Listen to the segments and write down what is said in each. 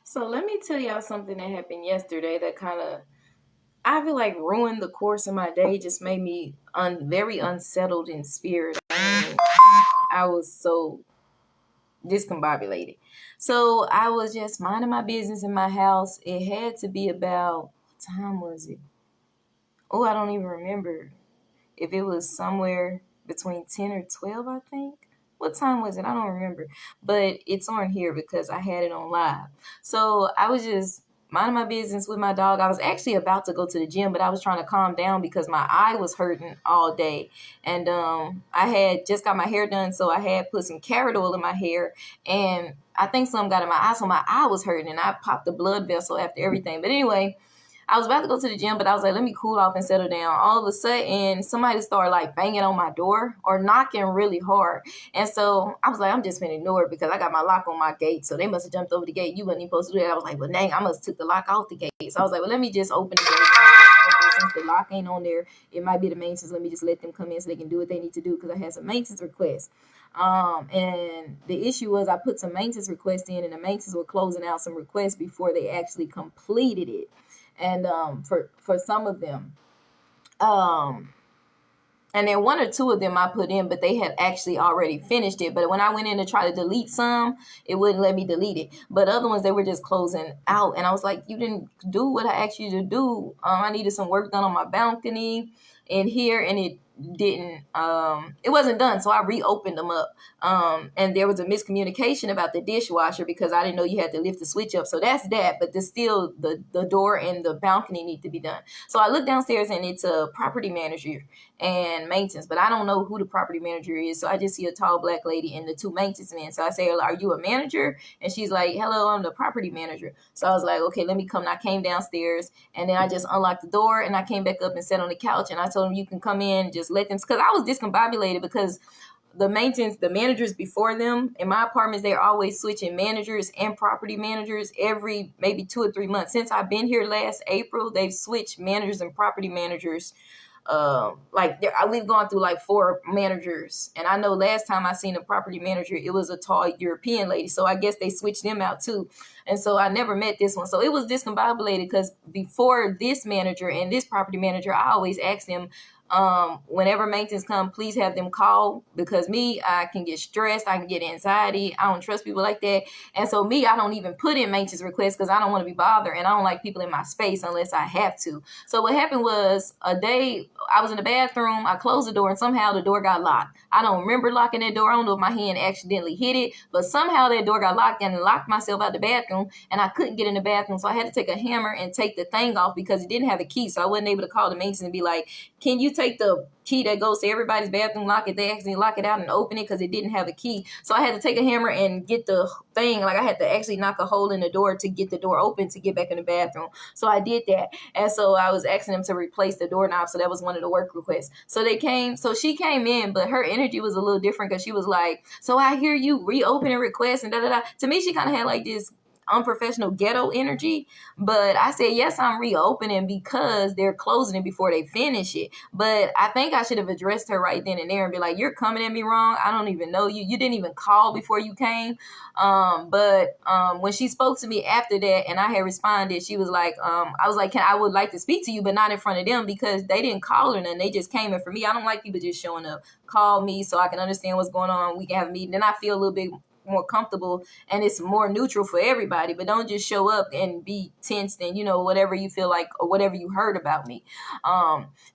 So let me tell y'all something that happened yesterday that kind of, I feel like ruined the course of my day, just made me very unsettled in spirit. I was so discombobulated. So I was just minding my business in my house. It had to be about, what time was it? Oh, I don't even remember if it was somewhere between 10 or 12, I think. What time was it? I don't remember. But it's on here because I had it on live. So I was just minding my business with my dog. I was actually about to go to the gym, but I was trying to calm down because my eye was hurting all day. And I had just got my hair done, so I had put some carrot oil in my hair. And I think something got in my eye, so my eye was hurting. And I popped the blood vessel after everything. But anyway, I was about to go to the gym, but I was like, let me cool off and settle down. All of a sudden, somebody started like banging on my door or knocking really hard. And so I was like, I'm just going to ignore it because I got my lock on my gate. So they must have jumped over the gate. You wasn't even supposed to do that. I was like, well, dang, I must have took the lock off the gate. So I was like, well, let me just open the gate. Since the lock ain't on there, it might be the maintenance. Let me just let them come in so they can do what they need to do because I had some maintenance requests. And the issue was I put some maintenance requests in and the maintenance were closing out some requests before they actually completed it. And for some of them, and then one or two of them I put in, but they had actually already finished it. But when I went in to try to delete some, it wouldn't let me delete it. But other ones, they were just closing out. And I was like, you didn't do what I asked you to do. I needed some work done on my balcony in here, and it wasn't done. So I reopened them up. And there was a miscommunication about the dishwasher because I didn't know you had to lift the switch up. So that's that. But there's still the door and the balcony need to be done. So I look downstairs and it's a property manager and maintenance, but I don't know who the property manager is. So I just see a tall black lady and the two maintenance men. So I say, are you a manager? And she's like, hello, I'm the property manager. So I was like, okay, let me come. And I came downstairs and then I just unlocked the door and I came back up and sat on the couch and I told them you can come in, just let them, because I was discombobulated because the managers before them in my apartments, they're always switching managers and property managers every maybe 2 or 3 months. Since I've been here last April, they've switched managers and property managers. We've gone through like 4 managers, and I know last time I seen a property manager, it was a tall European lady. So I guess they switched them out too. And so I never met this one. So it was discombobulated because before this manager and this property manager, I always asked them, whenever maintenance come, please have them call because I can get stressed. I can get anxiety. I don't trust people like that. And so I don't even put in maintenance requests because I don't want to be bothered. And I don't like people in my space unless I have to. So what happened was a day I was in the bathroom. I closed the door and somehow the door got locked. I don't remember locking that door. I don't know if my hand accidentally hit it, but somehow that door got locked and locked myself out the bathroom and I couldn't get in the bathroom. So I had to take a hammer and take the thing off because it didn't have a key. So I wasn't able to call the maintenance and be like, can you take the key that goes to everybody's bathroom, lock it, they accidentally lock it out and open it because it didn't have a key. So I had to take a hammer and get the thing, like I had to actually knock a hole in the door to get the door open to get back in the bathroom. So I did that. And so I was asking them to replace the doorknob. So that was one of the work requests. So she came in, but her energy was a little different because she was like, so I hear you reopening requests and da-da-da. To me, she kind of had like this unprofessional ghetto energy, but I said, yes, I'm reopening because they're closing it before they finish it. But I think I should have addressed her right then and there and be like, you're coming at me wrong. I don't even know you. You didn't even call before you came. But when she spoke to me after that and I had responded, she was like, I was like, I would like to speak to you, but not in front of them because they didn't call her and they just came in for me. I don't like people just showing up. Call me so I can understand what's going on. We can have a meeting. Then I feel a little bit more comfortable and it's more neutral for everybody, but don't just show up and be tensed and whatever you feel like or whatever you heard about me.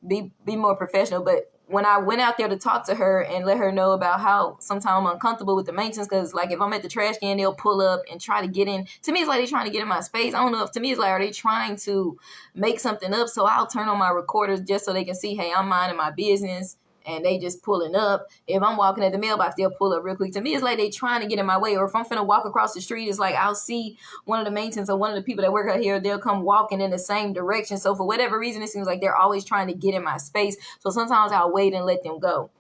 Be more professional. But when I went out there to talk to her and let her know about how sometimes I'm uncomfortable with the maintenance because like if I'm at the trash can, they'll pull up and try to get in. To me, it's like they're trying to get in my space. I don't know if to me it's like, are they trying to make something up? So I'll turn on my recorders just so they can see, hey, I'm minding my business. And they just pulling up. If I'm walking at the mailbox, they'll pull up real quick. To me, it's like they trying to get in my way. Or if I'm finna walk across the street, it's like I'll see one of the maintenance or one of the people that work out here. They'll come walking in the same direction. So for whatever reason, it seems like they're always trying to get in my space. So sometimes I'll wait and let them go.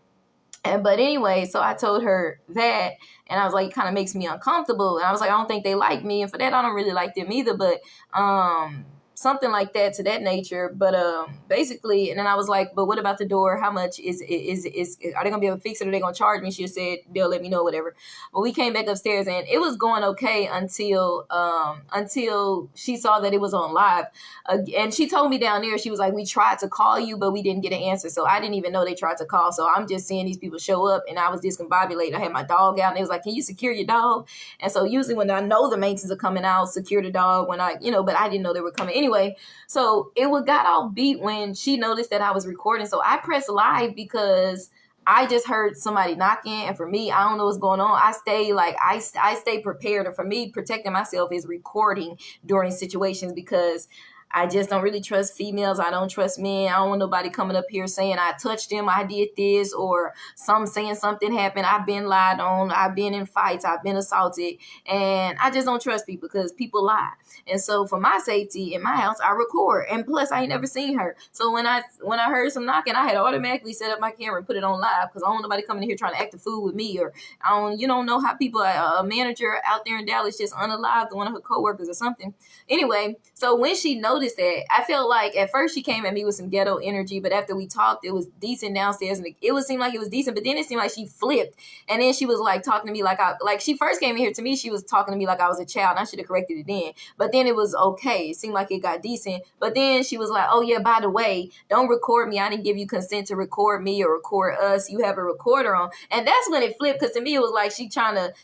But anyway, so I told her that, and I was like, it kind of makes me uncomfortable. And I was like, I don't think they like me, and for that, I don't really like them either. But something like that, to that nature. But basically, and then I was like, but what about the door? How much is are they gonna be able to fix it, or are they gonna charge me? She said they'll let me know, whatever. But we came back upstairs and it was going okay until she saw that it was on live. And she told me down there, she was like, we tried to call you, but we didn't get an answer. So I didn't even know they tried to call. So I'm just seeing these people show up, and I was discombobulated. I had my dog out, and they was like, can you secure your dog? And so usually when I know the maintenance are coming out, secure the dog when but I didn't know they were coming anyway. So it got off beat when she noticed that I was recording. So I pressed live because I just heard somebody knocking, and for me, I don't know what's going on. I stay prepared, and for me, protecting myself is recording during situations, because I just don't really trust females. I don't trust men. I don't want nobody coming up here saying I touched them, I did this, or some saying something happened. I've been lied on. I've been in fights. I've been assaulted. And I just don't trust people because people lie. And so for my safety in my house, I record. And plus, I ain't never seen her. So when I heard some knocking, I had automatically set up my camera and put it on live, because I don't want nobody coming in here trying to act a fool with me. Or you don't know how people, a manager out there in Dallas just unalived one of her coworkers or something. Anyway, so when she noticed that, I felt like at first she came at me with some ghetto energy, but after we talked, it was decent downstairs, and it would seem like it was decent, but then it seemed like she flipped, and then she was like talking to me like she first came in here to me, she was talking to me like I was a child, and I should have corrected it then, but then it was okay. It seemed like it got decent, but then she was like, oh yeah, by the way, don't record me. I didn't give you consent to record me or record us. You have a recorder on. And that's when it flipped, because to me it was like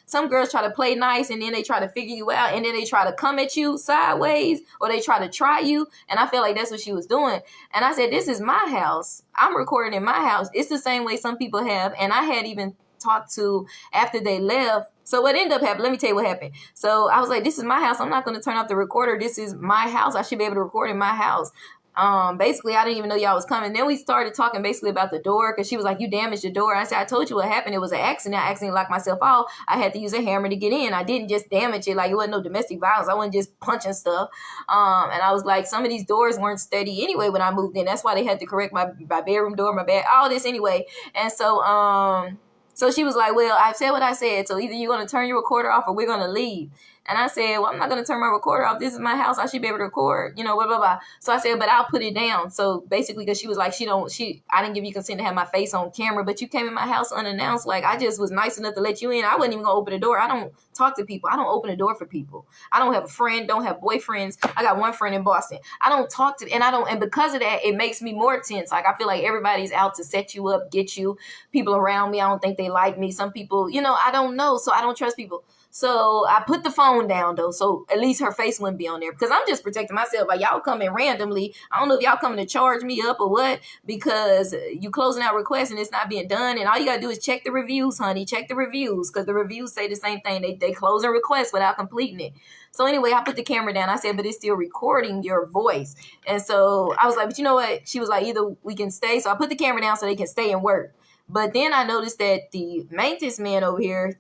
some girls try to play nice, and then they try to figure you out, and then they try to come at you sideways, or they try to try you. And I felt like that's what she was doing. And I said, this is my house. I'm recording in my house. It's the same way some people have. And I had even talked to after they left. So what ended up happening, let me tell you what happened. So I was like, this is my house. I'm not going to turn off the recorder. This is my house. I should be able to record in my house. Basically, I didn't even know y'all was coming. Then we started talking basically about the door, because she was like, you damaged the door. I said, I told you what happened. It was an accident. I accidentally locked myself out. I had to use a hammer to get in. I didn't just damage it. Like, it wasn't no domestic violence. I wasn't just punching stuff. And I was like, some of these doors weren't steady anyway when I moved in. That's why they had to correct my bedroom door, my bed, all this anyway. And so she was like, well, I said what I said. So either you're going to turn your recorder off or we're going to leave. And I said, well, I'm not going to turn my recorder off. This is my house. I should be able to record, blah, blah, blah. So I said, but I'll put it down. So basically, because she was like, I didn't give you consent to have my face on camera, but you came in my house unannounced. Like, I just was nice enough to let you in. I wasn't even going to open the door. I don't talk to people. I don't open the door for people. I don't have a friend, don't have boyfriends. I got one friend in Boston. I don't talk to, and because of that, it makes me more tense. Like, I feel like everybody's out to set you up, get you. People around me, I don't think they like me. Some people, I don't know. So I don't trust people. So I put the phone down, though, so at least her face wouldn't be on there, because I'm just protecting myself. Like, y'all come in randomly. I don't know if y'all coming to charge me up or what, because you closing out requests and it's not being done. And all you got to do is check the reviews, honey. Check the reviews, because the reviews say the same thing. They closing requests without completing it. So anyway, I put the camera down. I said, but it's still recording your voice. And so I was like, but you know what? She was like, either we can stay. So I put the camera down so they can stay and work. But then I noticed that the maintenance man over here,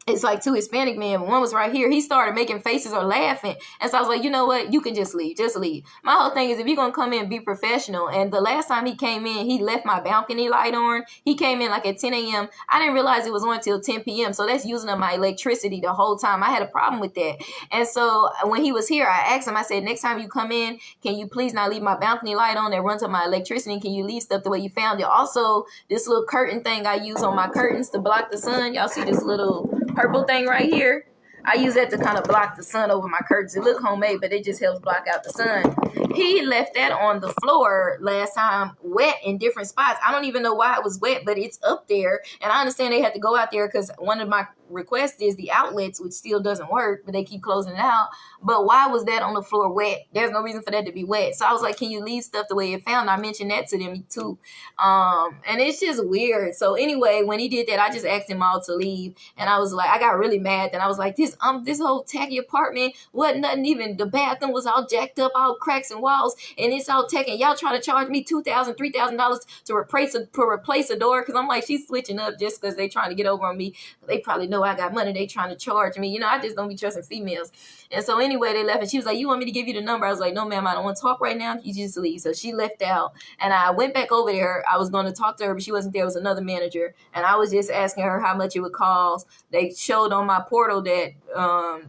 it's like two Hispanic men. One was right here. He started making faces or laughing. And so I was like, you know what? You can just leave. Just leave. My whole thing is, if you're going to come in, be professional. And the last time he came in, he left my balcony light on. He came in like at 10 a.m. I didn't realize it was on until 10 p.m. So that's using up my electricity the whole time. I had a problem with that. And so when he was here, I asked him, I said, next time you come in, can you please not leave my balcony light on that runs up my electricity? Can you leave stuff the way you found it? Also, this little curtain thing I use on my curtains to block the sun. Y'all see this little purple thing right here? I use that to kind of block the sun over my curtains. It look homemade, but it just helps block out the sun. He left that on the floor last time, wet in different spots. I don't even know why it was wet, but it's up there. And I understand they had to go out there because one of my requests is the outlets, which still doesn't work, but they keep closing it out. But why was that on the floor wet? There's no reason for that to be wet. So I was like, can you leave stuff the way it found? I mentioned that to them too. And it's just weird. So anyway, when he did that, I just asked them all to leave. And I was like, I got really mad. And I was like, this whole tacky apartment, wasn't nothing, even the bathroom was all jacked up, all cracks and walls, and it's all tacky. Y'all trying to charge me $2,000, $3,000 to replace a door? Because I'm like, she's switching up just because they trying to get over on me. They probably know though I got money, they trying to charge me. I just don't be trusting females. And so anyway, they left, and she was like, you want me to give you the number? I was like, no, ma'am, I don't want to talk right now. You just leave. So she left out, and I went back over there. I was going to talk to her, but she wasn't there. It was another manager, and I was just asking her how much it would cost. They showed on my portal that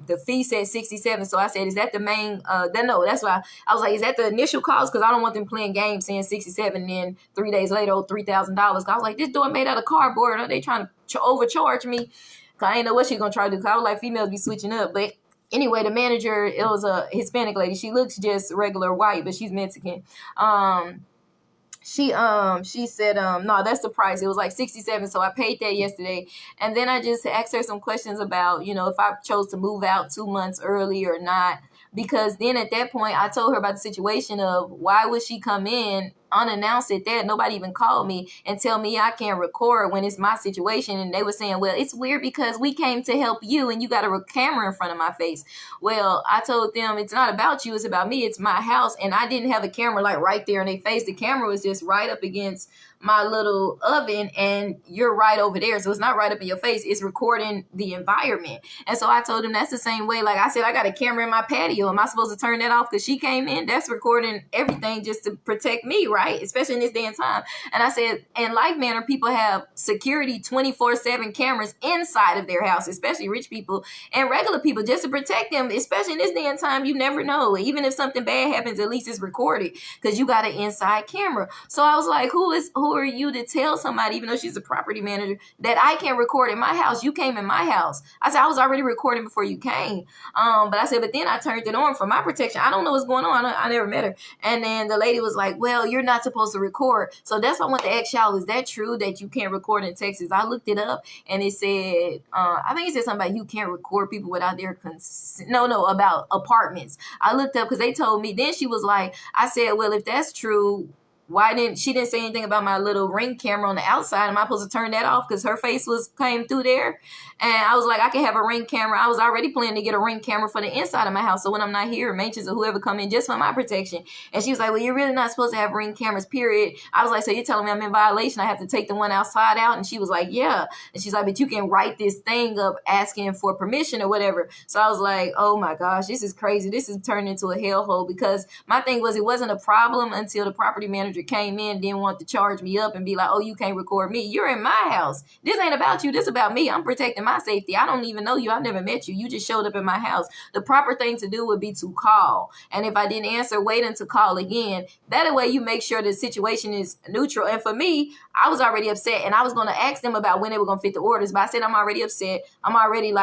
the fee said $67. So I said, is that the main? No, that's why I was like, is that the initial cost? Because I don't want them playing games saying $67, and then 3 days later, $3,000. I was like, this door made out of cardboard. Are they trying to overcharge me? Cause I didn't know what she gonna try to do. Cause I was like, females be switching up, but. Anyway, the manager, it was a Hispanic lady. She looks just regular white, but she's Mexican. She said, no, that's the price. It was like $67. So I paid that yesterday. And then I just asked her some questions about, if I chose to move out 2 months early or not. Because then at that point, I told her about the situation of why would she come in unannounced at that? Nobody even called me and tell me I can't record when it's my situation. And they were saying, well, it's weird because we came to help you and you got a camera in front of my face. Well, I told them it's not about you. It's about me. It's my house. And I didn't have a camera like right there in their face. The camera was just right up against my little oven and you're right over there. So it's not right up in your face. It's recording the environment. And so I told him that's the same way. Like I said, I got a camera in my patio. Am I supposed to turn that off because she came in? That's recording everything just to protect me, right? Especially in this day and time. And I said, in like manner, people have security 24/7 cameras inside of their house, especially rich people and regular people, just to protect them. Especially in this day and time, you never know. Even if something bad happens, at least it's recorded because you got an inside camera. So I was like, who are you to tell somebody, even though she's a property manager, that I can't record in my house? You came in my house. I said, I was already recording before you came. But I said, but then I turned it on for my protection. I don't know what's going on. I never met her. And then the lady was like, well, you're not supposed to record. So that's why I want to ask y'all, is that true that you can't record in Texas? I looked it up and it said, I think it said something about you can't record people without their consent. No, about apartments. I looked up because they told me. Then she was like, I said, well, if that's true, why didn't she say anything about my little Ring camera on the outside? Am I supposed to turn that off because her face came through there? And I was like, I can have a Ring camera. I was already planning to get a Ring camera for the inside of my house. So when I'm not here, maintenance or whoever come in just for my protection. And she was like, well, you're really not supposed to have Ring cameras, period. I was like, so you're telling me I'm in violation? I have to take the one outside out? And she was like, yeah. And she's like, but you can write this thing up asking for permission or whatever. So I was like, oh my gosh, this is crazy. This is turned into a hellhole because my thing was it wasn't a problem until the property manager came in, didn't want to charge me up and be like, oh, you can't record me. You're in my house. This ain't about you. This is about me. I'm protecting my safety. I don't even know you. I've never met you. You just showed up in my house. The proper thing to do would be to call. And if I didn't answer, wait until call again. That way you make sure the situation is neutral. And for me, I was already upset and I was going to ask them about when they were going to fit the orders. But I said, I'm already upset. I'm already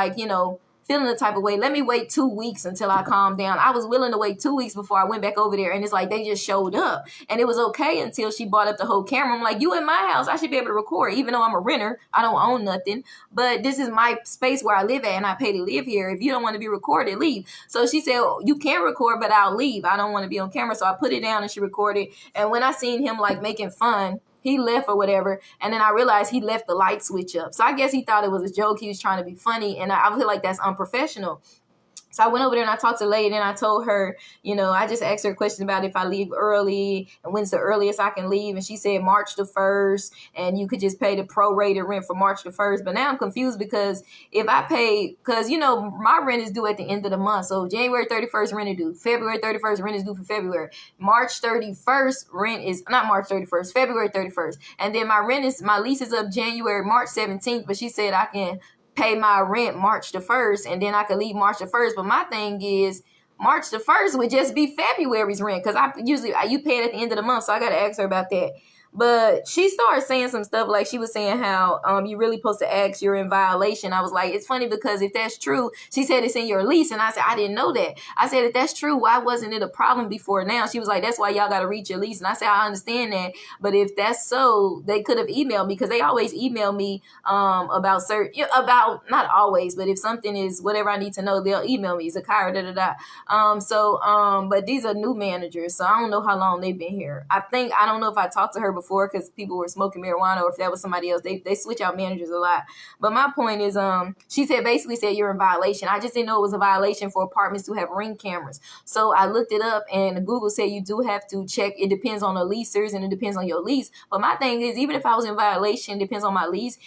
feeling the type of way. Let me wait 2 weeks until I calm down. I was willing to wait 2 weeks before I went back over there. And it's like, they just showed up and it was okay until she brought up the whole camera. I'm like, you in my house, I should be able to record, even though I'm a renter. I don't own nothing, but this is my space where I live at and I pay to live here. If you don't want to be recorded, leave. So she said, oh, you can record, but I'll leave. I don't want to be on camera. So I put it down and she recorded. And when I seen him making fun, he left or whatever. And then I realized he left the light switch up. So I guess he thought it was a joke. He was trying to be funny. And I feel like that's unprofessional. So I went over there and I talked to the lady and I told her, I just asked her a question about if I leave early and when's the earliest I can leave. And she said March the 1st and you could just pay the prorated rent for March the 1st. But now I'm confused because if I pay, because, my rent is due at the end of the month. So January 31st rent is due. February 31st rent is due for February. March 31st rent is not March 31st, February 31st. And then my lease is up March 17th. But she said I can pay my rent March the 1st and then I could leave March the 1st. But my thing is March the 1st would just be February's rent because you pay it at the end of the month. So I got to ask her about that. But she started saying some stuff like she was saying how you really supposed to ask you're in violation. I was like, it's funny because if that's true, she said it's in your lease. And I said, I didn't know that. I said, if that's true, why wasn't it a problem before now? She was like, that's why y'all got to read your lease. And I said, I understand that. But if that's so, they could have emailed me because they always email me about not always, but if something is whatever I need to know, they'll email me. Zakira, but these are new managers. So I don't know how long they've been here. I don't know if I talked to her before because people were smoking marijuana or if that was somebody else. They switch out managers a lot. But my point is, she basically said you're in violation. I just didn't know it was a violation for apartments to have Ring cameras. So I looked it up and Google said you do have to check. It depends on the leasers and it depends on your lease. But my thing is, even if I was in violation, it depends on my lease.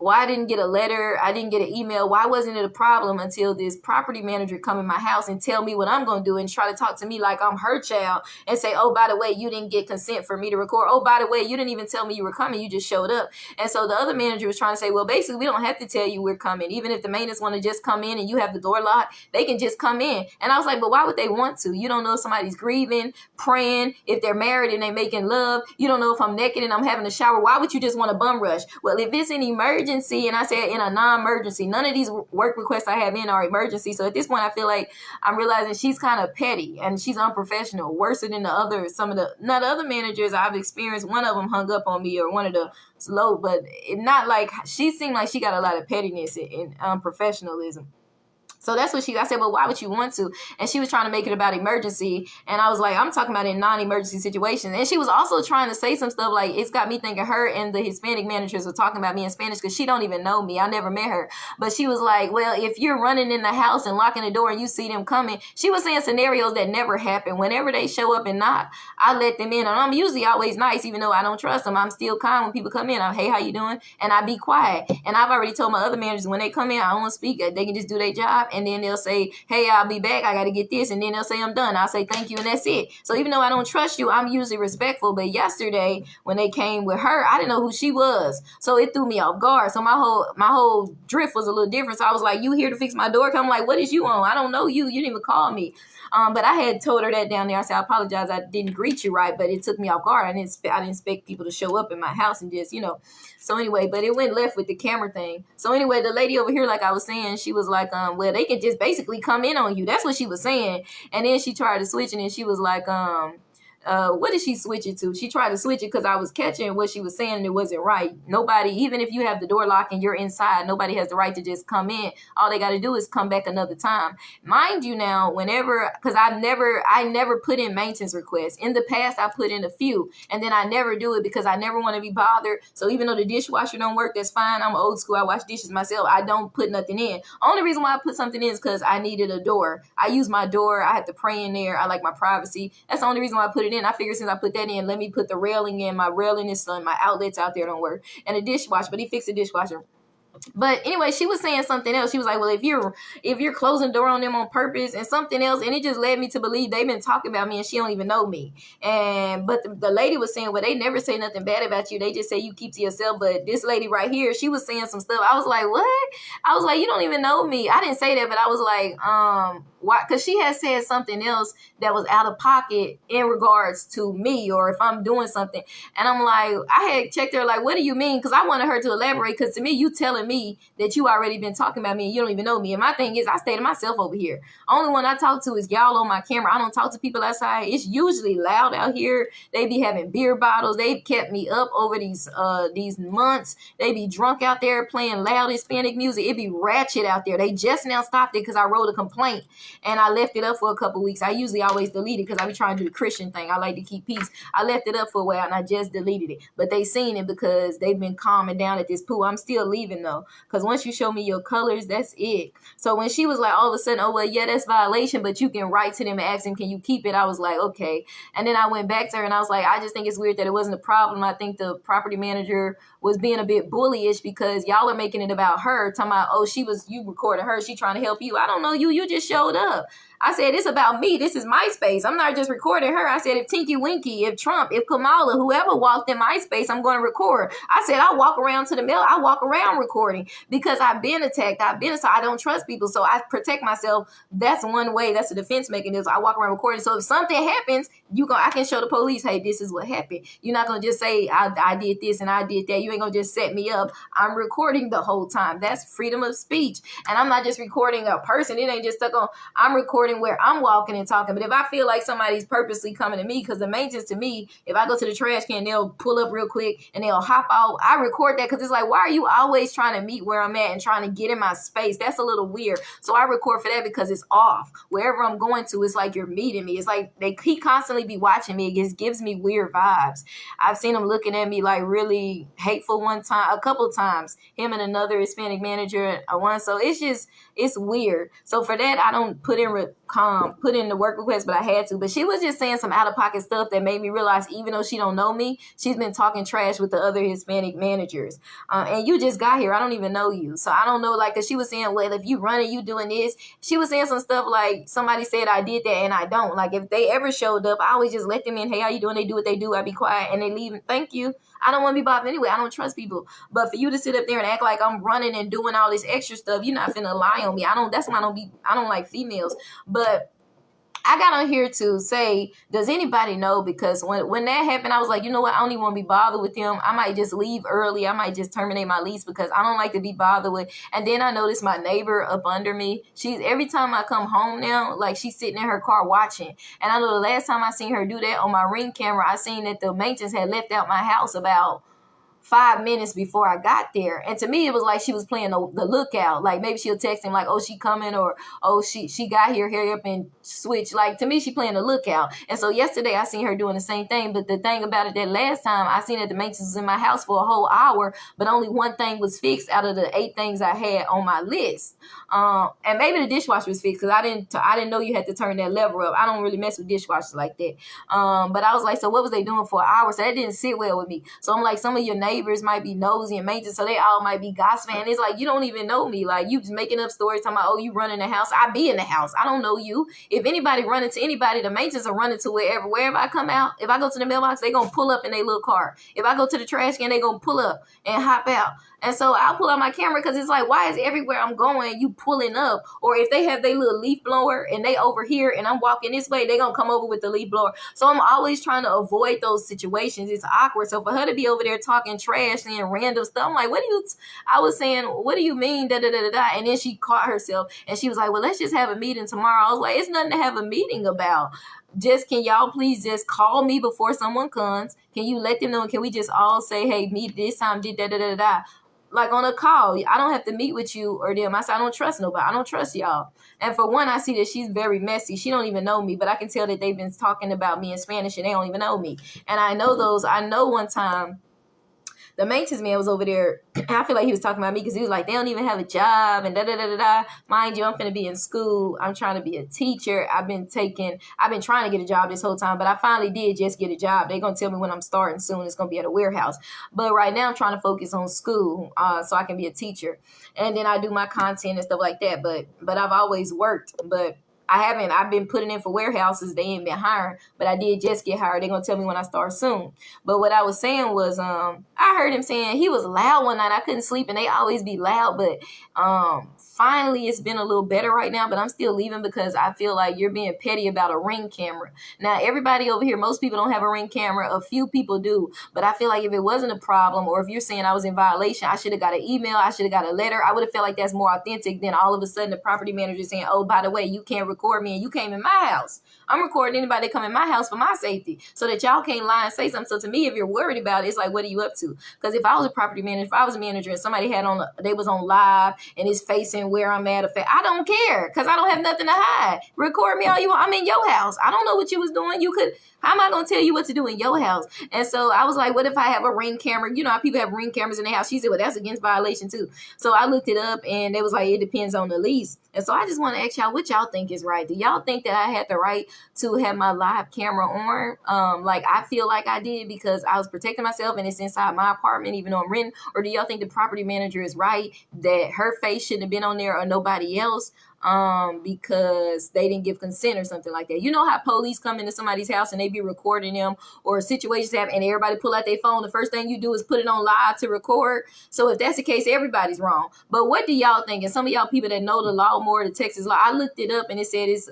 why I didn't get a letter, I didn't get an email, why wasn't it a problem until this property manager come in my house and tell me what I'm going to do and try to talk to me like I'm her child and say, oh, by the way, you didn't get consent for me to record. Oh, by the way, you didn't even tell me you were coming. You just showed up. And so the other manager was trying to say, well, basically, we don't have to tell you we're coming. Even if the maintenance want to just come in and you have the door locked, they can just come in. And I was like, but why would they want to? You don't know if somebody's grieving, praying, if they're married and they making love. You don't know if I'm naked and I'm having a shower. Why would you just want to bum rush? Well, if it's an emergency, and I said in a non-emergency, none of these work requests I have in are emergency. So at this point, I feel like I'm realizing she's kind of petty and she's unprofessional, worse than the other, not the other managers I've experienced. One of them hung up on me, or one of the slow, but not like, she seemed like she got a lot of pettiness and unprofessionalism. So that's what I said, well, why would you want to? And she was trying to make it about emergency. And I was like, I'm talking about in non-emergency situations. And she was also trying to say some stuff like, it's got me thinking her and the Hispanic managers were talking about me in Spanish because she don't even know me. I never met her. But she was like, well, if you're running in the house and locking the door and you see them coming, she was saying scenarios that never happen. Whenever they show up and knock, I let them in. And I'm usually always nice, even though I don't trust them. I'm still kind when people come in. I'm, hey, how you doing? And I be quiet. And I've already told my other managers when they come in, I don't want to speak. They can just do their job. And then they'll say, hey, I'll be back. I got to get this. And then they'll say, I'm done. I'll say, thank you. And that's it. So even though I don't trust you, I'm usually respectful. But yesterday when they came with her, I didn't know who she was. So it threw me off guard. So my whole drift was a little different. So I was like, you here to fix my door? I'm like, what is you on? I don't know you. You didn't even call me. But I had told her that down there. I said, I apologize. I didn't greet you right, but it took me off guard. I didn't expect people to show up in my house and just, So anyway, but it went left with the camera thing. So anyway, the lady over here, like I was saying, she was like, well, they can just basically come in on you. That's what she was saying. And then she tried to switch, and then she was like, what did she switch it to? She tried to switch it because I was catching what she was saying and it wasn't right. Nobody, even if you have the door locked and you're inside, nobody has the right to just come in. All they got to do is come back another time. Mind you now, because I never put in maintenance requests. In the past, I put in a few, and then I never do it because I never want to be bothered. So even though the dishwasher don't work, that's fine. I'm old school. I wash dishes myself. I don't put nothing in. Only reason why I put something in is because I needed a door. I use my door. I have to pray in there. I like my privacy. That's the only reason why I put it in. I figured since I put that in, let me put the railing in. My railing is done. My outlets out there don't work. And a dishwasher, but he fixed the dishwasher. But anyway, she was saying something else. She was like, well, if you're closing the door on them on purpose and something else, and it just led me to believe they've been talking about me and she don't even know me. But the lady was saying, well, they never say nothing bad about you. They just say you keep to yourself. But this lady right here, she was saying some stuff. I was like, what? I was like, you don't even know me. I didn't say that, but I was like, why? Because she had said something else that was out of pocket in regards to me, or if I'm doing something. And I'm like, I had checked her like, what do you mean? Because I wanted her to elaborate, because to me, you telling me that you already been talking about me and you don't even know me. And my thing is, I stay to myself over here. Only one I talk to is y'all on my camera. I don't talk to people outside. It's usually loud out here. They be having beer bottles. They've kept me up over these months. They be drunk out there playing loud Hispanic music. It be ratchet out there. They just now stopped it because I wrote a complaint and I left it up for a couple weeks. I usually always delete it because I be trying to do the Christian thing. I like to keep peace. I left it up for a while and I just deleted it. But they seen it because they've been calming down at this pool. I'm still leaving though, because once you show me your colors, that's it. So when she was like, all of a sudden, oh, well, yeah, that's violation, but you can write to them and ask them, can you keep it? I was like, okay. And then I went back to her and I was like, I just think it's weird that it wasn't a problem. I think the property manager was being a bit bullyish because y'all are making it about her, talking about, oh, you recorded her, she trying to help you. I don't know you just showed up. I said, it's about me. This is MySpace. I'm not just recording her. I said, if Tinky Winky, if Trump, if Kamala, whoever walked in MySpace, I'm going to record. I said, I walk around to the mail. I walk around recording because I've been attacked. So I don't trust people. So I protect myself. That's one way. That's a defense mechanism. I walk around recording. So if something happens, I can show the police, hey, this is what happened. You're not going to just say, I did this and I did that. You ain't going to just set me up. I'm recording the whole time. That's freedom of speech. And I'm not just recording a person. It ain't just stuck on, I'm recording where I'm walking and talking. But if I feel like somebody's purposely coming to me, because the maintenance to me, if I go to the trash can, they'll pull up real quick and they'll hop out. I record that because it's like, why are you always trying to meet where I'm at and trying to get in my space? That's a little weird. So I record for that because it's off. Wherever I'm going to, it's like you're meeting me. It's like he constantly be watching me. It just gives me weird vibes. I've seen him looking at me like really hateful a couple times. Him and another Hispanic manager at one. So it's weird. So for that, I don't put in put in the work request, but I had to. But she was just saying some out of pocket stuff that made me realize, even though she don't know me, she's been talking trash with the other Hispanic managers. And you just got here. I don't even know you. So I don't know, like, cause she was saying, well, if you running, you doing this. She was saying some stuff like somebody said I did that and I don't. Like, if they ever showed up, I always just let them in. Hey, how you doing? They do what they do. I be quiet and they leave. Thank you. I don't want to be bothered anyway. I don't trust people. But for you to sit up there and act like I'm running and doing all this extra stuff, you're not finna lie on me. That's why I don't like females. But I got on here to say, does anybody know? Because when that happened, I was like, you know what? I don't even want to be bothered with them. I might just leave early. I might just terminate my lease because I don't like to be bothered with. And then I noticed my neighbor up under me. Every time I come home now, like, she's sitting in her car watching. And I know the last time I seen her do that on my Ring camera, I seen that the maintenance had left out my house about 5 minutes before I got there. And to me, it was like she was playing the lookout. Like, maybe she'll text him like, oh, she coming, or, oh, she got here, hurry up and switch. Like, to me, she playing the lookout. And so yesterday I seen her doing the same thing. But the thing about it, that last time I seen that the maintenance was in my house for a whole hour, but only one thing was fixed out of the 8 things I had on my list. And maybe the dishwasher was fixed because I didn't know you had to turn that lever up. I don't really mess with dishwashers like that. But I was like, so what was they doing for an hour? So that didn't sit well with me. So I'm like, some of your neighbors might be nosy and maintenance, so they all might be gossiping. And it's like, you don't even know me. Like, you just making up stories talking about, oh, you running the house. I be in the house. I don't know you. If anybody running to anybody, the maintenance are running to wherever I come out. If I go to the mailbox, they gonna pull up in their little car. If I go to the trash can, they gonna pull up and hop out. And so I'll pull out my camera because it's like, why is everywhere I'm going, you pulling up? Or if they have their little leaf blower and they over here and I'm walking this way, they going to come over with the leaf blower. So I'm always trying to avoid those situations. It's awkward. So for her to be over there talking trash and random stuff, I'm like, I was saying, what do you mean? Da, da, da, da, da. And then she caught herself and she was like, well, let's just have a meeting tomorrow. I was like, it's nothing to have a meeting about. Can y'all please just call me before someone comes? Can you let them know? Can we just all say, hey, meet this time, da, da, da, da, da. Like, on a call. I don't have to meet with you or them. I said, I don't trust nobody. I don't trust y'all. And for one, I see that she's very messy. She don't even know me, but I can tell that they've been talking about me in Spanish and they don't even know me. And I know one time the maintenance man was over there. I feel like he was talking about me because he was like, they don't even have a job and da-da-da-da-da. Mind you, I'm finna be in school. I'm trying to be a teacher. I've been trying to get a job this whole time, but I finally did just get a job. They're going to tell me when I'm starting soon. It's going to be at a warehouse. But right now I'm trying to focus on school so I can be a teacher. And then I do my content and stuff like that. But I've always worked, but I've been putting in for warehouses. They ain't been hiring, but I did just get hired. They're going to tell me when I start soon. But what I was saying was, I heard him saying he was loud one night. I couldn't sleep and they always be loud, but, finally, it's been a little better right now, but I'm still leaving because I feel like you're being petty about a Ring camera. Now, everybody over here, most people don't have a Ring camera. A few people do, but I feel like if it wasn't a problem, or if you're saying I was in violation, I should have got an email. I should have got a letter. I would have felt like that's more authentic than all of a sudden the property manager saying, oh, by the way, you can't record me and you came in my house. I'm recording anybody that come in my house for my safety so that y'all can't lie and say something. So to me, if you're worried about it, it's like, what are you up to? Because if I was a property manager, if I was a manager and somebody they was on live and it's facing where I'm at, I don't care because I don't have nothing to hide. Record me all you want. I'm in your house. I don't know what you was doing. How am I going to tell you what to do in your house? And so I was like, what if I have a Ring camera? You know how people have Ring cameras in their house. She said, well, that's against violation too. So I looked it up and they was like, it depends on the lease. And so I just want to ask y'all what y'all think is right. Do y'all think that I had the right to have my live camera on? Like I feel like I did because I was protecting myself and it's inside my apartment, even though I'm renting. Or do y'all think the property manager is right that her face shouldn't have been on there or nobody else? Because they didn't give consent or something like that. You know how police come into somebody's house and they be recording them, or situations happen and everybody pull out their phone. The first thing you do is put it on live to record. So if that's the case, everybody's wrong. But what do y'all think? And some of y'all people that know the law more, the Texas law, I looked it up and it said it's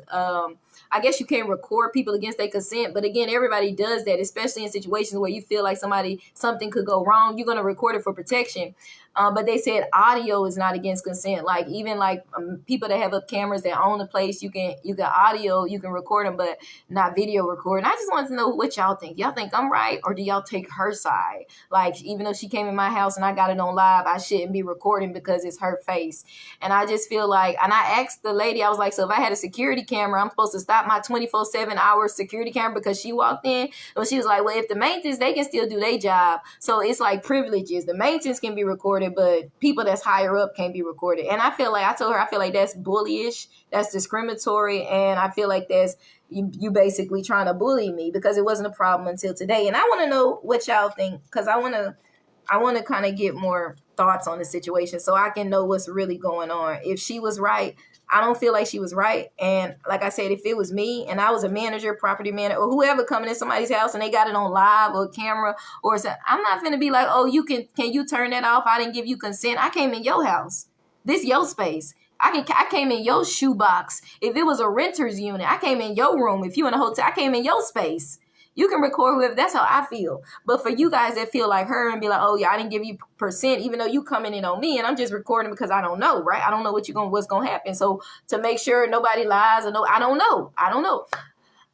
I guess you can't record people against their consent, but again, everybody does that, especially in situations where you feel like something could go wrong. You're going to record it for protection. But they said audio is not against consent. Like even like people that have up cameras that own the place, you can audio, you can record them, but not video record. And I just wanted to know what y'all think. Y'all think I'm right, or do y'all take her side? Like even though she came in my house and I got it on live, I shouldn't be recording because it's her face. And I just feel like, and I asked the lady, I was like, so if I had a security camera, I'm supposed to stop my 24/7 hour security camera because she walked in? And she was like, well, if the maintenance, they can still do their job. So it's like privileges. The maintenance can be recorded, recorded, but people that's higher up can't be recorded. And I feel like, I told her, I feel like that's bullyish, that's discriminatory, and I feel like that's you basically trying to bully me because it wasn't a problem until today. And I want to know what y'all think, because I want to kind of get more thoughts on the situation so I can know what's really going on. If she was right, I don't feel like she was right. And like I said, if it was me and I was a manager, property manager, or whoever coming in somebody's house and they got it on live or camera or something, I'm not going to be like, oh, can you turn that off? I didn't give you consent. I came in your house. This your space. I came in your shoebox. If it was a renter's unit, I came in your room. If you in a hotel, I came in your space. You can record whoever. That's how I feel. But for you guys that feel like her and be like, oh yeah, I didn't give you percent, even though you coming in on me and I'm just recording because I don't know, right? I don't know what's gonna happen. So to make sure nobody lies or no, I don't know.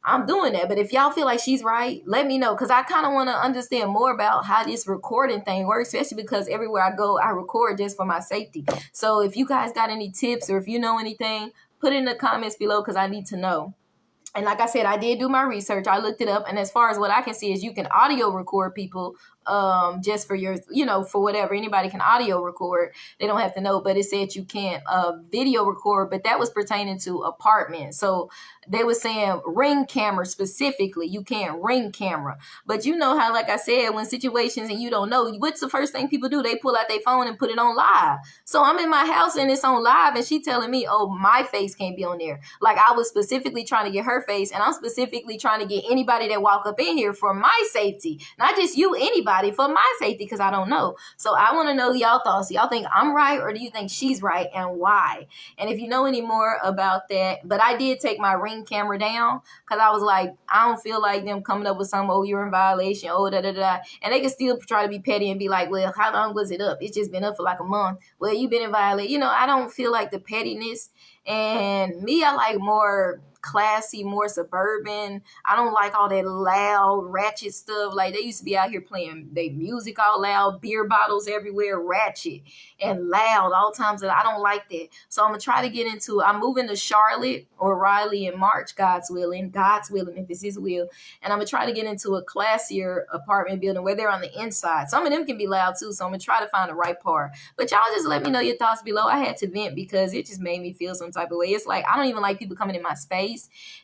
I'm doing that. But if y'all feel like she's right, let me know, because I kind of want to understand more about how this recording thing works, especially because everywhere I go, I record just for my safety. So if you guys got any tips or if you know anything, put it in the comments below because I need to know. And like I said, I did do my research. I looked it up. And as far as what I can see is you can audio record people just for your, for whatever. Anybody can audio record. They don't have to know. But it said you can't video record. But that was pertaining to apartments. So they were saying ring camera specifically. You can't ring camera. But you know how, like I said, when situations and you don't know, what's the first thing people do? They pull out their phone and put it on live. So I'm in my house and it's on live and she telling me, oh, my face can't be on there. Like I was specifically trying to get her face, and I'm specifically trying to get anybody that walk up in here for my safety. Not just you, anybody, for my safety, because I don't know. So I want to know y'all thoughts. Y'all think I'm right or do you think she's right, and why? And if you know any more about that, but I did take my ring camera down because I was like, I don't feel like them coming up with some, oh, you're in violation, oh, da-da-da. And they can still try to be petty and be like, well, how long was it up? It's just been up for like a month. Well, you've been in violation. I don't feel like the pettiness. And me, I like more classy, more suburban. I don't like all that loud, ratchet stuff. Like they used to be out here playing their music all loud, beer bottles everywhere, ratchet and loud all times. That I don't like that. So I'm gonna try to get into. I'm moving to Charlotte or Raleigh in March, God's willing, if it's His will. And I'm gonna try to get into a classier apartment building where they're on the inside. Some of them can be loud too. So I'm gonna try to find the right part. But y'all just let me know your thoughts below. I had to vent because it just made me feel some type of way. It's like I don't even like people coming in my space.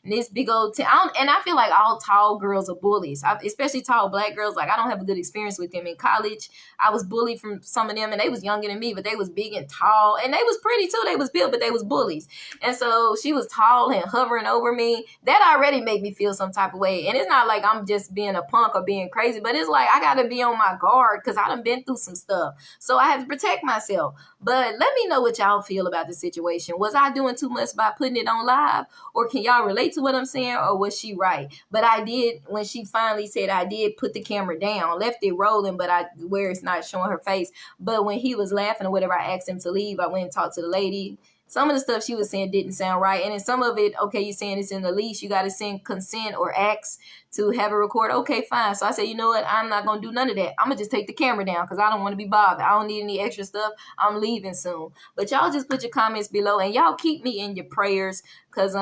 And this big old and I feel like all tall girls are bullies, especially tall black girls. Like I don't have a good experience with them in college. I was bullied from some of them, and they was younger than me, but they was big and tall, and they was pretty too. They was built, but they was bullies. And so she was tall and hovering over me. That already made me feel some type of way. And it's not like I'm just being a punk or being crazy, but it's like I gotta be on my guard because I done been through some stuff. So I have to protect myself. But let me know what y'all feel about the situation. Was I doing too much by putting it on live? Or can y'all relate to what I'm saying? Or was she right? But I did, when she finally said I did put the camera down, left it rolling, but where it's not showing her face. But when he was laughing or whatever, I asked him to leave. I went and talked to the lady. Some of the stuff she was saying didn't sound right. And then some of it, okay, you're saying it's in the lease. You got to send consent or acts to have it recorded. Okay, fine. So I said, you know what? I'm not going to do none of that. I'm going to just take the camera down because I don't want to be bothered. I don't need any extra stuff. I'm leaving soon. But y'all just put your comments below and y'all keep me in your prayers because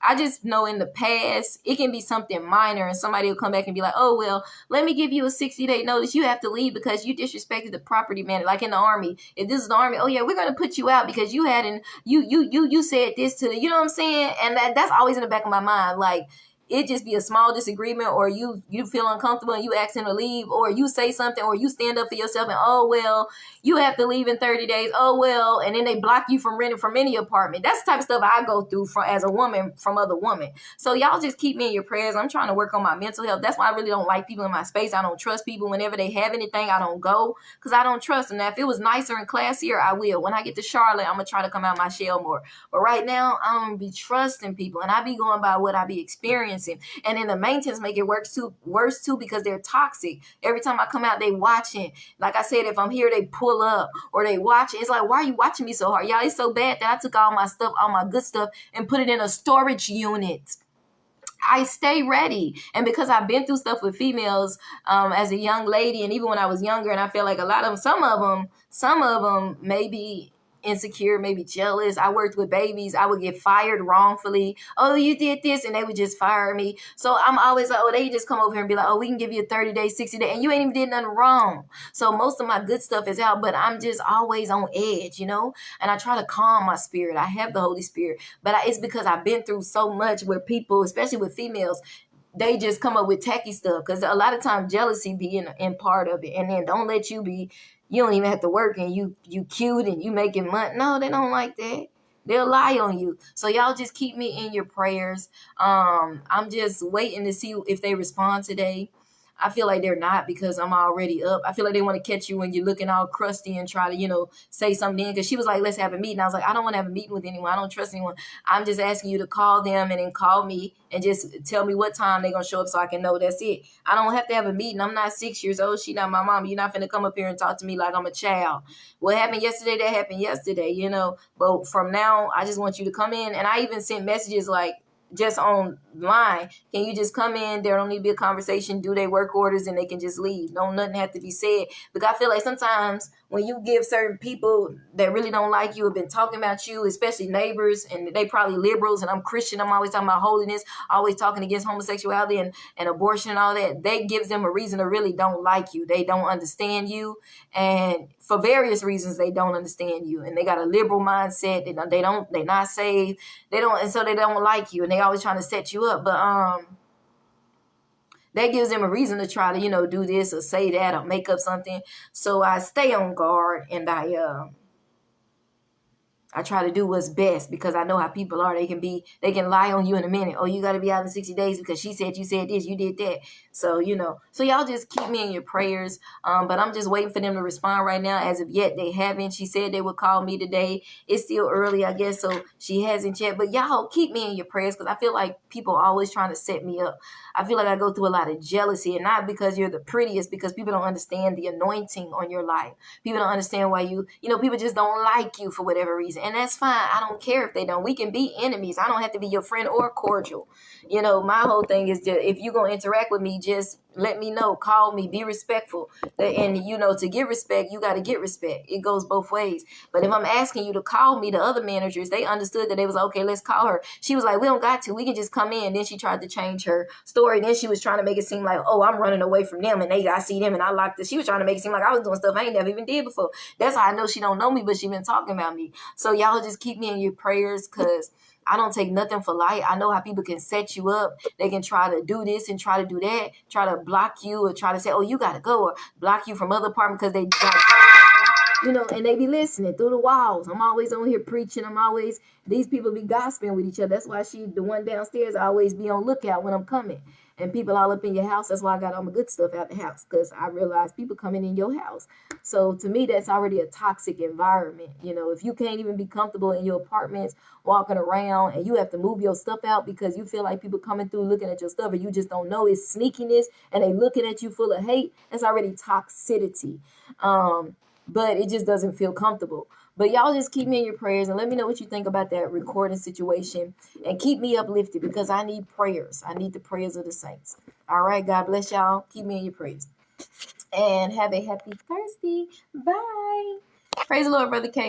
I just know in the past, it can be something minor and somebody will come back and be like, oh, well, let me give you a 60-day notice. You have to leave because you disrespected the property manager. Like in the Army, if this is the Army, oh, yeah, we're going to put you out because you hadn't, you said this to the, you know what I'm saying? And that's always in the back of my mind. Like, it just be a small disagreement, or you feel uncomfortable and you ask him to leave, or you say something, or you stand up for yourself and, oh, well, you have to leave in 30 days. Oh, well, and then they block you from renting from any apartment. That's the type of stuff I go through as a woman from other women. So y'all just keep me in your prayers. I'm trying to work on my mental health. That's why I really don't like people in my space. I don't trust people. Whenever they have anything, I don't go because I don't trust them. Now, if it was nicer and classier, I will. When I get to Charlotte, I'm going to try to come out my shell more. But right now, I don't be trusting people, and I be going by what I be experiencing. And then the maintenance make it worse too because they're toxic. Every time I come out, they watching. Like I said, if I'm here, they pull up or they watch it. It's like, why are you watching me so hard? Y'all, it's so bad that I took all my stuff, all my good stuff, and put it in a storage unit. I stay ready. And because I've been through stuff with females as a young lady, and even when I was younger, and I feel like a lot of them, some of them maybe insecure, maybe jealous. I worked with babies. I would get fired wrongfully. Oh, you did this, and they would just fire me. So I'm always like, oh, they just come over here and be like, oh, we can give you a 30-day, 60-day, and you ain't even did nothing wrong. So most of my good stuff is out, but I'm just always on edge, you know? And I try to calm my spirit. I have the Holy Spirit, but it's because I've been through so much where people, especially with females, they just come up with tacky stuff, because a lot of times jealousy be in part of it, and then don't let you be, you don't even have to work, and you cute and you making money. No, they don't like that. They'll lie on you. So y'all just keep me in your prayers. I'm just waiting to see if they respond today. I feel like they're not, because I'm already up. I feel like they want to catch you when you're looking all crusty and try to, say something in. Because she was like, let's have a meeting. I was like, I don't want to have a meeting with anyone. I don't trust anyone. I'm just asking you to call them and then call me and just tell me what time they're going to show up so I can know. That's it. I don't have to have a meeting. I'm not 6 years old. She not my mom. You're not finna come up here and talk to me like I'm a child. What happened yesterday, that happened yesterday, But from now, I just want you to come in. And I even sent messages like, just online, can you just come in? There don't need to be a conversation, do their work orders, and they can just leave. Don't nothing have to be said. Because I feel like sometimes when you give certain people that really don't like you, have been talking about you, especially neighbors, and they probably liberals, and I'm Christian, I'm always talking about holiness, always talking against homosexuality and abortion and all that, they gives them a reason to really don't like you. They don't understand you, and for various reasons they don't understand you, and they got a liberal mindset. They're not saved. And so they don't like you, and they always trying to set you up. But that gives them a reason to try to, do this or say that or make up something. So I stay on guard, and I try to do what's best, because I know how people are. They can lie on you in a minute. Oh, you got to be out in 60 days because she said you said this, you did that. So, so y'all just keep me in your prayers. But I'm just waiting for them to respond right now. As of yet, they haven't. She said they would call me today. It's still early, I guess, so she hasn't yet. But y'all keep me in your prayers, because I feel like people are always trying to set me up. I feel like I go through a lot of jealousy, and not because you're the prettiest, because people don't understand the anointing on your life. People don't understand why people just don't like you for whatever reason. And that's fine. I don't care if they don't. We can be enemies. I don't have to be your friend or cordial. My whole thing is, just, if you're going to interact with me, just let me know. Call me. Be respectful. And, to get respect, you got to get respect. It goes both ways. But if I'm asking you to call me, the other managers, they understood that. They was like, okay, let's call her. She was like, we don't got to. We can just come in. Then she tried to change her story. Then she was trying to make it seem like, oh, I'm running away from them, and I see them, and I like this. She was trying to make it seem like I was doing stuff I ain't never even did before. That's how I know she don't know me, but she been talking about me. So y'all just keep me in your prayers, because I don't take nothing for light. I know how people can set you up. They can try to do this and try to do that, try to block you, or try to say, oh, you got to go, or block you from other apartments because they got, and they be listening through the walls. I'm always on here preaching. These people be gossiping with each other. That's why the one downstairs, always be on lookout when I'm coming. And people all up in your house. That's why I got all my good stuff out the house, because I realize people coming in your house. So to me, that's already a toxic environment. If you can't even be comfortable in your apartments, walking around, and you have to move your stuff out because you feel like people coming through looking at your stuff, and you just don't know it's sneakiness, and they looking at you full of hate, that's already toxicity. But it just doesn't feel comfortable. But y'all just keep me in your prayers, and let me know what you think about that recording situation, and keep me uplifted, because I need prayers. I need the prayers of the saints. All right, God bless y'all. Keep me in your prayers, and have a happy Thursday. Bye. Praise the Lord, Brother K.